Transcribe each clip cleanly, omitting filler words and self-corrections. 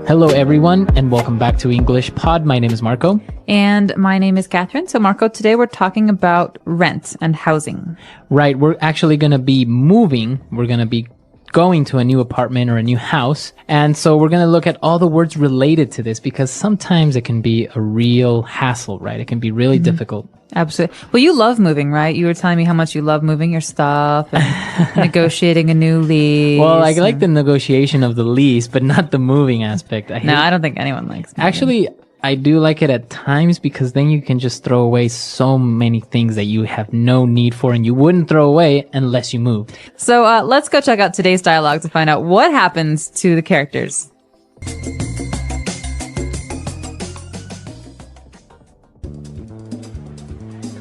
Hello, everyone, and welcome back to English Pod. My name is Marco. And my name is Catherine. So, Marco, today we're talking about rent and housing. Right, we're actually going to be moving. We're going to be going to a new apartment or a new house. And so we're going to look at all the words related to this because sometimes it can be a real hassle, right? It can be really difficult. Absolutely. Well, you love moving, right? You were telling me how much you love moving your stuff and negotiating a new lease. Well, I like the negotiation of the lease, but not the moving aspect. I don't think anyone likes moving. Actually, I do like it at times because then you can just throw away so many things that you have no need for and you wouldn't throw away unless you moved. So let's go check out today's dialogue to find out what happens to the characters.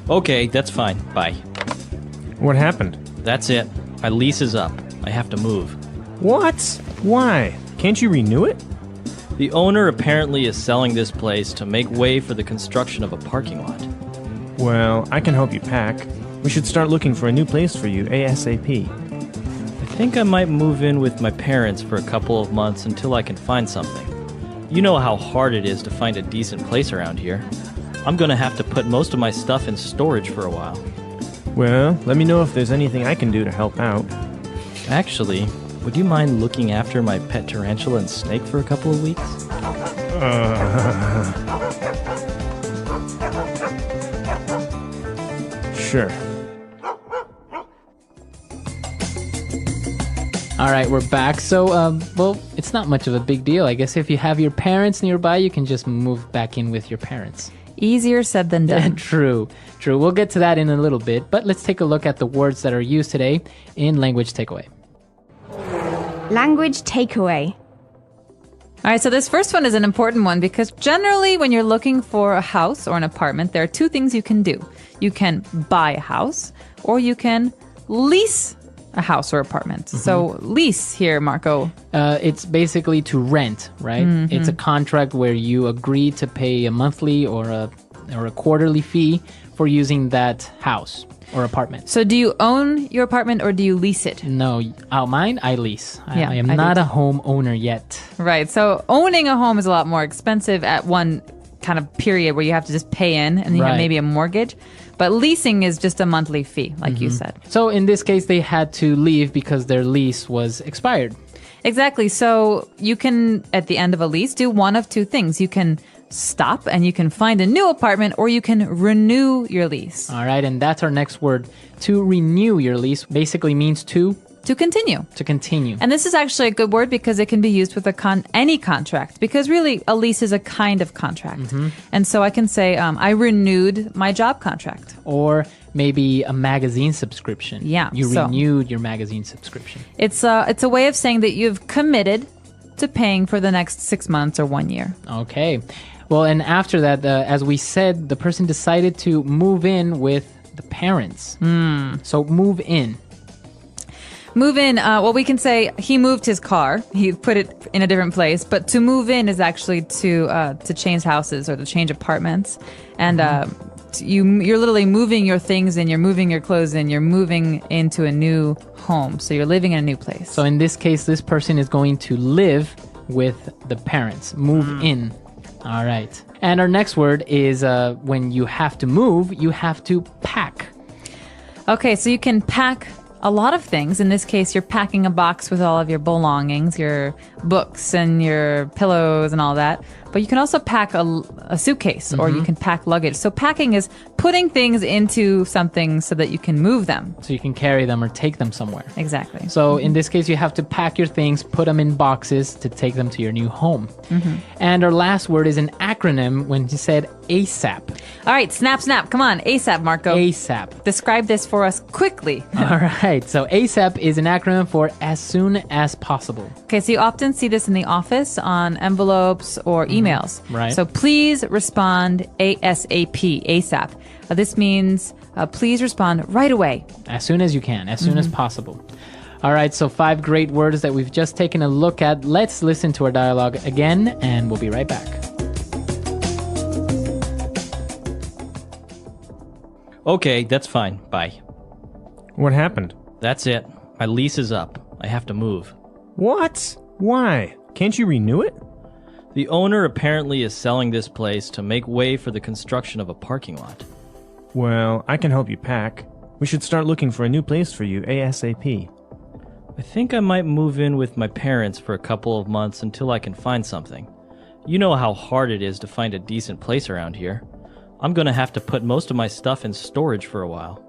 Okay, that's fine. Bye. What happened? That's it. My lease is up. I have to move. What? Why? Can't you renew it? The owner apparently is selling this place to make way for the construction of a parking lot. Well, I can help you pack. We should start looking for a new place for you ASAP. I think I might move in with my parents for a couple of months until I can find something. You know how hard it is to find a decent place around here. I'm gonna have to put most of my stuff in storage for a while. Well, let me know if there's anything I can do to help out. Actually, would you mind looking after my pet tarantula and snake for a couple of weeks? Sure. All right, we're back. So, well, it's not much of a big deal. I guess if you have your parents nearby, you can just move back in with your parents. Easier said than done. True. We'll get to that in a little bit, but let's take a look at the words that are used today in Language Takeaway. Language takeaway. All right, so this first one is an important one because generally when you're looking for a house or an apartment, there are two things you can do. You can buy a house or you can lease a house or apartment. So lease here, Marco. It's basically to rent, right? It's a contract where you agree to pay a monthly or a quarterly fee for using that house or apartment. So do you own your apartment or do you lease it? No, mine, I lease. Yeah, I am I do not a too. homeowner yet. Right. So owning a home is a lot more expensive at one kind of period where you have to just pay in and you have Right. maybe a mortgage. But leasing is just a monthly fee, like you said. So in this case, they had to leave because their lease was expired. Exactly. So you can, at the end of a lease, do one of two things. You can stop and you can find a new apartment or you can renew your lease. All right, and that's our next word. To renew your lease basically means to continue. continue. And this is actually a good word because it can be used with any contract because really a lease is a kind of contract. And so I can say, I renewed my job contract. Or maybe a magazine subscription. Yeah, You so- renewed your magazine subscription. It's a way of saying that you've committed to paying for the next 6 months or 1 year. Okay. Well, and after that, as we said, the person decided to move in with the parents. So move in. Move in, well, we can say he moved his car. He put it in a different place. But to move in is actually to change houses or to change apartments. And you're literally moving your things in, you're moving your clothes in, you're moving into a new home. So you're living in a new place. So in this case, this person is going to live with the parents. Move in. All right. And our next word is when you have to move, you have to pack. Okay, so you can pack a lot of things. In this case, you're packing a box with all of your belongings, your books and your pillows and all that. But you can also pack a suitcase or you can pack luggage. So packing is putting things into something so that you can move them. So you can carry them or take them somewhere. Exactly. So in this case, you have to pack your things, put them in boxes to take them to your new home. And our last word is an acronym when you said ASAP. All right, snap. Come on, ASAP, Marco. ASAP. Describe this for us quickly. All right. So ASAP is an acronym for as soon as possible. Okay, so you often see this in the office on envelopes or emails. Right. So please respond ASAP, ASAP. This means please respond right away. As soon as you can, as soon as possible. All right, so 5 great words that we've just taken a look at. Let's listen to our dialogue again, and we'll be right back. Okay, that's fine. Bye. What happened? That's it. My lease is up. I have to move. What? Why? Can't you renew it? The owner apparently is selling this place to make way for the construction of a parking lot. Well, I can help you pack. We should start looking for a new place for you ASAP. I think I might move in with my parents for a couple of months until I can find something. You know how hard it is to find a decent place around here. I'm gonna have to put most of my stuff in storage for a while.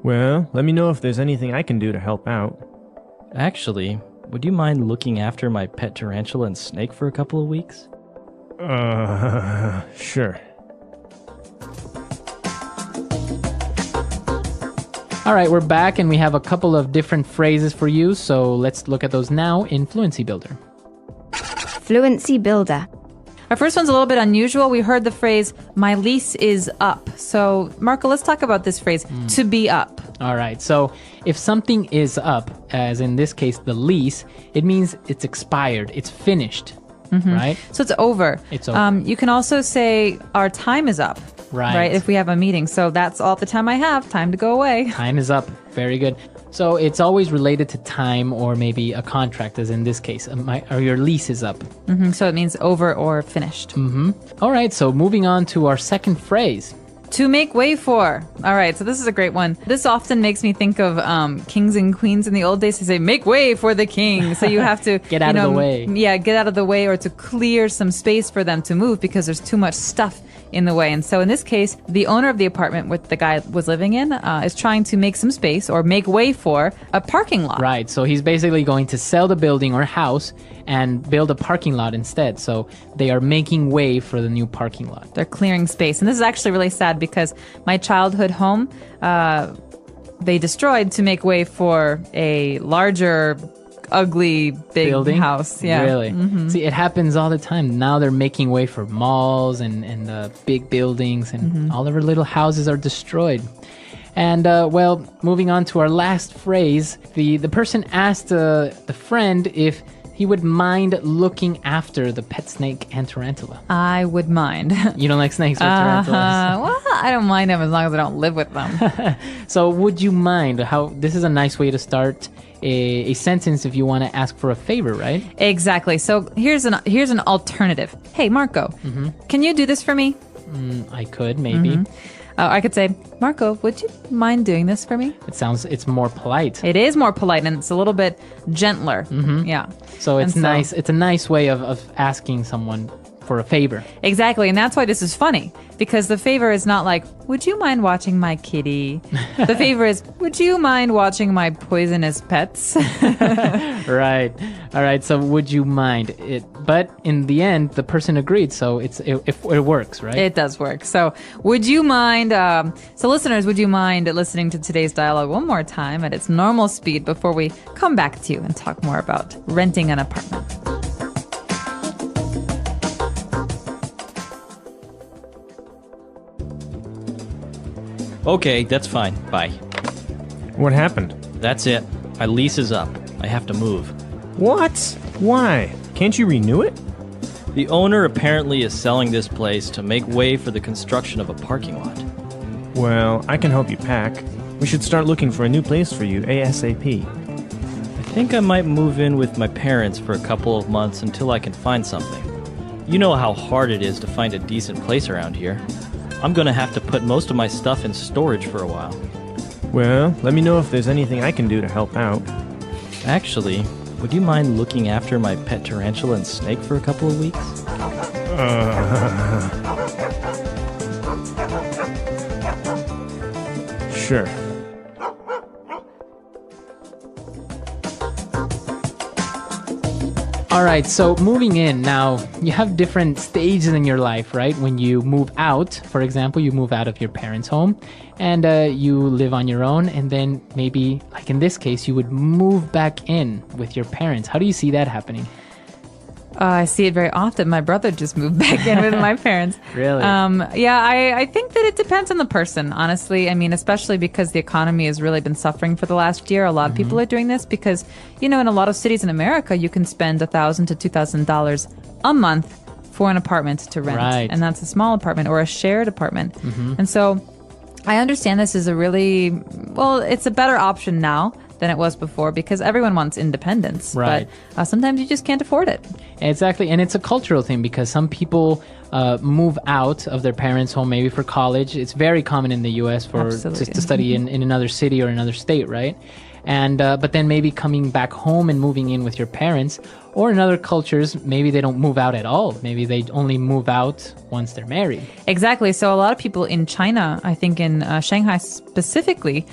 Well, let me know if there's anything I can do to help out. Actually, would you mind looking after my pet tarantula and snake for a couple of weeks? Sure. All right, we're back and we have a couple of different phrases for you. So let's look at those now in Fluency Builder. Fluency Builder. Our first one's a little bit unusual. We heard the phrase, my lease is up. So, Marco, let's talk about this phrase, to be up. All right, so if something is up, as in this case, the lease, it means it's expired, it's finished, right? So it's over. It's over. You can also say, our time is up. Right. If we have a meeting. So that's all the time I have. Time to go away. Time is up. Very good. So it's always related to time or maybe a contract, as in this case, or your lease is up. So it means over or finished. All right, so moving on to our second phrase. To make way for. All right, so this is a great one. This often makes me think of kings and queens in the old days. They say, make way for the king. So you have to Get out of the way. Yeah, get out of the way, or to clear some space for them to move because there's too much stuff in the way. And so in this case, the owner of the apartment where the guy was living in is trying to make some space or make way for a parking lot. Right, so he's basically going to sell the building or house and build a parking lot instead. So they are making way for the new parking lot. They're clearing space. And this is actually really sad because my childhood home, they destroyed to make way for a larger, ugly, big Building? house. Yeah. Really? See, it happens all the time. Now they're making way for malls and big buildings, and all of our little houses are destroyed. And, well, moving on to our last phrase, the person asked the friend if he would mind looking after the pet snake and tarantula. I would mind. You don't like snakes or tarantulas? Well, I don't mind them as long as I don't live with them. So would you mind? This is a nice way to start a sentence if you want to ask for a favor, right? Exactly. So here's an alternative. Hey, Marco, can you do this for me? I could, maybe. I could say, Marco, would you mind doing this for me? It's more polite. It is more polite and it's a little bit gentler. Yeah. So it's And nice. It's a nice way of asking someone for a favor. Exactly. And that's why this is funny, because the favor is not like, would you mind watching my kitty? The favor is, would you mind watching my poisonous pets? Right. All right. So would you mind it? But in the end, the person agreed. So it works, right? It does work. So would you mind, so listeners, would you mind listening to today's dialogue one more time at its normal speed before we come back to you and talk more about renting an apartment? Okay, that's fine. Bye. What happened? That's it. My lease is up. I have to move. What? Why? Can't you renew it? The owner apparently is selling this place to make way for the construction of a parking lot. Well, I can help you pack. We should start looking for a new place for you ASAP. I think I might move in with my parents for a couple of months until I can find something. You know how hard it is to find a decent place around here. I'm gonna have to put most of my stuff in storage for a while. Well, let me know if there's anything I can do to help out. Actually, would you mind looking after my pet tarantula and snake for a couple of weeks? Sure. All right, so moving in now, you have different stages in your life, right? When you move out, for example, you move out of your parents' home and you live on your own. And then maybe, like in this case, you would move back in with your parents. How do you see that happening? I see it very often. My brother just moved back in with my parents. Really? Yeah, I think that it depends on the person, honestly. I mean, especially because the economy has really been suffering for the last year. A lot of people are doing this because, you know, in a lot of cities in America, you can spend $1,000 to $2,000 a month for an apartment to rent. Right. And that's a small apartment or a shared apartment. And so I understand this is it's a better option now than it was before because everyone wants independence. Right. But sometimes you just can't afford it. Exactly. And it's a cultural thing because some people move out of their parents' home maybe for college. It's very common in the U.S. for Absolutely. to study in another city or another state, right? And but then maybe coming back home and moving in with your parents, or in other cultures, maybe they don't move out at all. Maybe they only move out once they're married. Exactly. So a lot of people in China, I think in Shanghai specifically,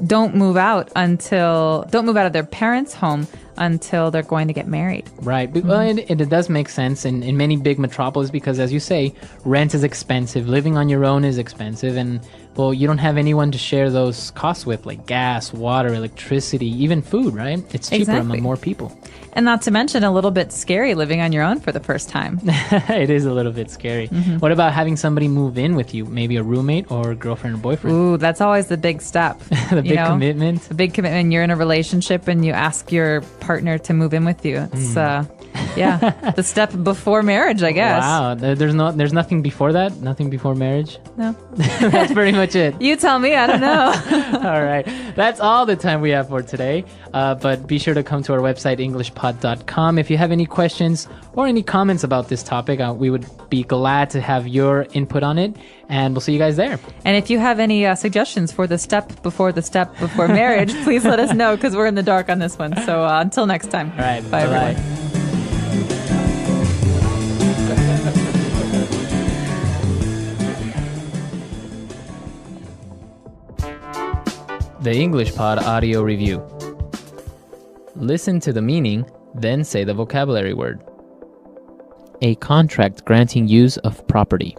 don't move out of their parents' home until they're going to get married. Right. Well, it does make sense in many big metropolis because, as you say, rent is expensive. Living on your own is expensive. And, well, you don't have anyone to share those costs with, like gas, water, electricity, even food, right? It's cheaper Exactly. among more people. And not to mention a little bit scary living on your own for the first time. It is a little bit scary. What about having somebody move in with you? Maybe a roommate or girlfriend or boyfriend? Ooh, that's always the big step. The big commitment. The big commitment. You're in a relationship and you ask your partner to move in with you. It's the step before marriage, I guess. Wow. There's nothing before that? Nothing before marriage? No. That's pretty much it. You tell me. I don't know. All right. That's all the time we have for today. But be sure to come to our website, englishpod.com. If you have any questions or any comments about this topic, we would be glad to have your input on it. And we'll see you guys there. And if you have any suggestions for the step before marriage, please let us know because we're in the dark on this one. So until next time. All right. Bye, Bye-bye. everyone. The English Pod Audio Review. Listen to the meaning, then say the vocabulary word. A contract granting use of property.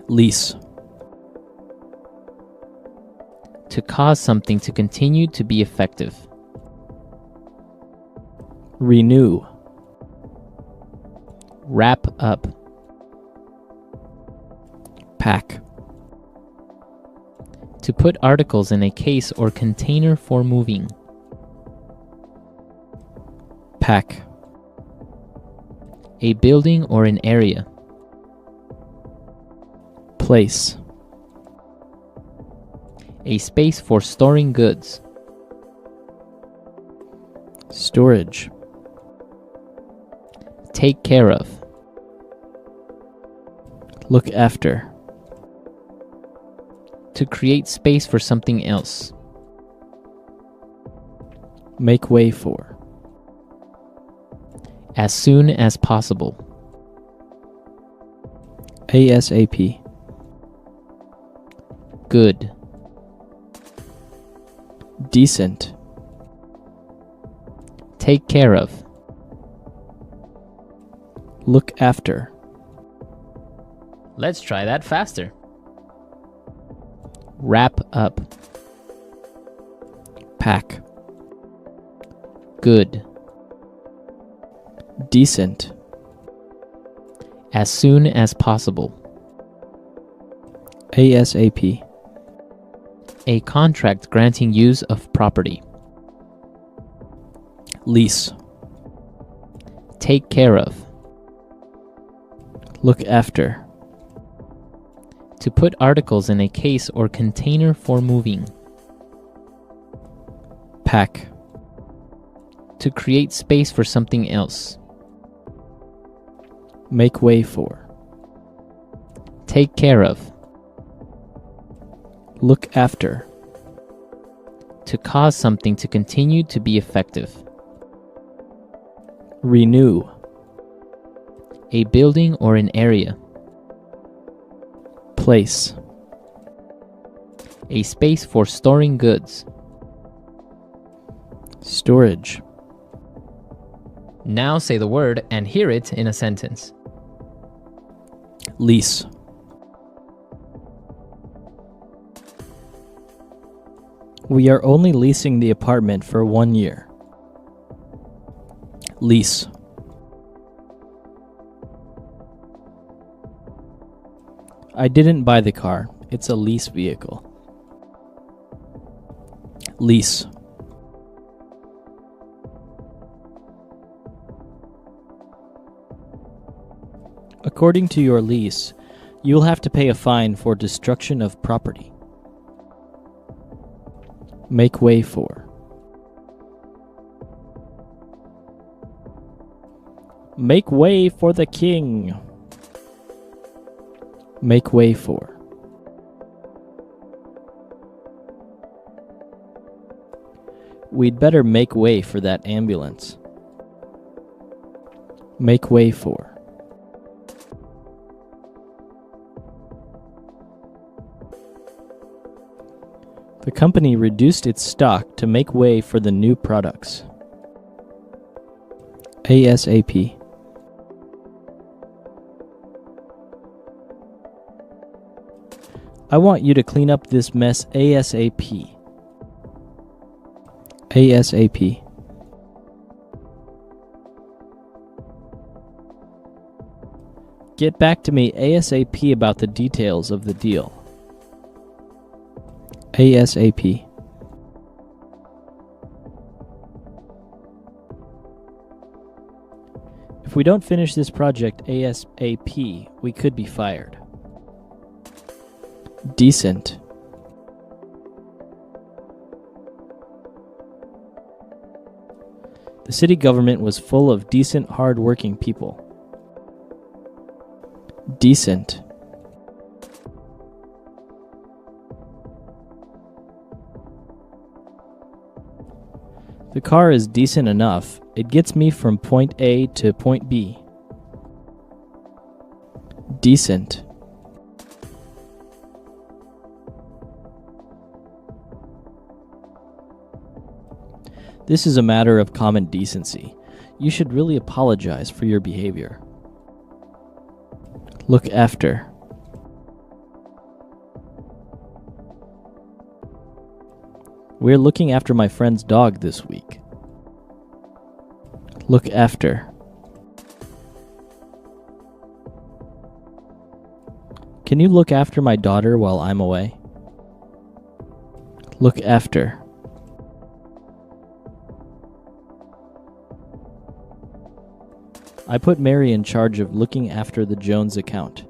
Lease. To cause something to continue to be effective. Renew. Wrap up. Pack. To put articles in a case or container for moving. Pack. A building or an area. Place. A space for storing goods. Storage. Take care of. Look after. To create space for something else. Make way for. As soon as possible. ASAP. Good. Decent. Take care of. Look after. Let's try that faster. Wrap up. Pack. Good. Decent. As soon as possible. ASAP. A contract granting use of property. Lease. Take care of. Look after. To put articles in a case or container for moving. Pack. To create space for something else. Make way for. Take care of. Look after. To cause something to continue to be effective. Renew. A building or an area. Place. A space for storing goods. Storage. Now say the word and hear it in a sentence. Lease. We are only leasing the apartment for 1 year. Lease. I didn't buy the car. It's a lease vehicle. Lease. According to your lease, you will have to pay a fine for destruction of property. Make way for. Make way for the king. Make way for. We'd better make way for that ambulance. Make way for. The company reduced its stock to make way for the new products. ASAP. I want you to clean up this mess ASAP. ASAP. Get back to me ASAP about the details of the deal. ASAP. If we don't finish this project ASAP, we could be fired. Decent. The city government was full of decent, hard-working people. Decent. The car is decent enough. It gets me from point A to point B. Decent. This is a matter of common decency. You should really apologize for your behavior. Look after. We're looking after my friend's dog this week. Look after. Can you look after my daughter while I'm away? Look after. I put Mary in charge of looking after the Jones account.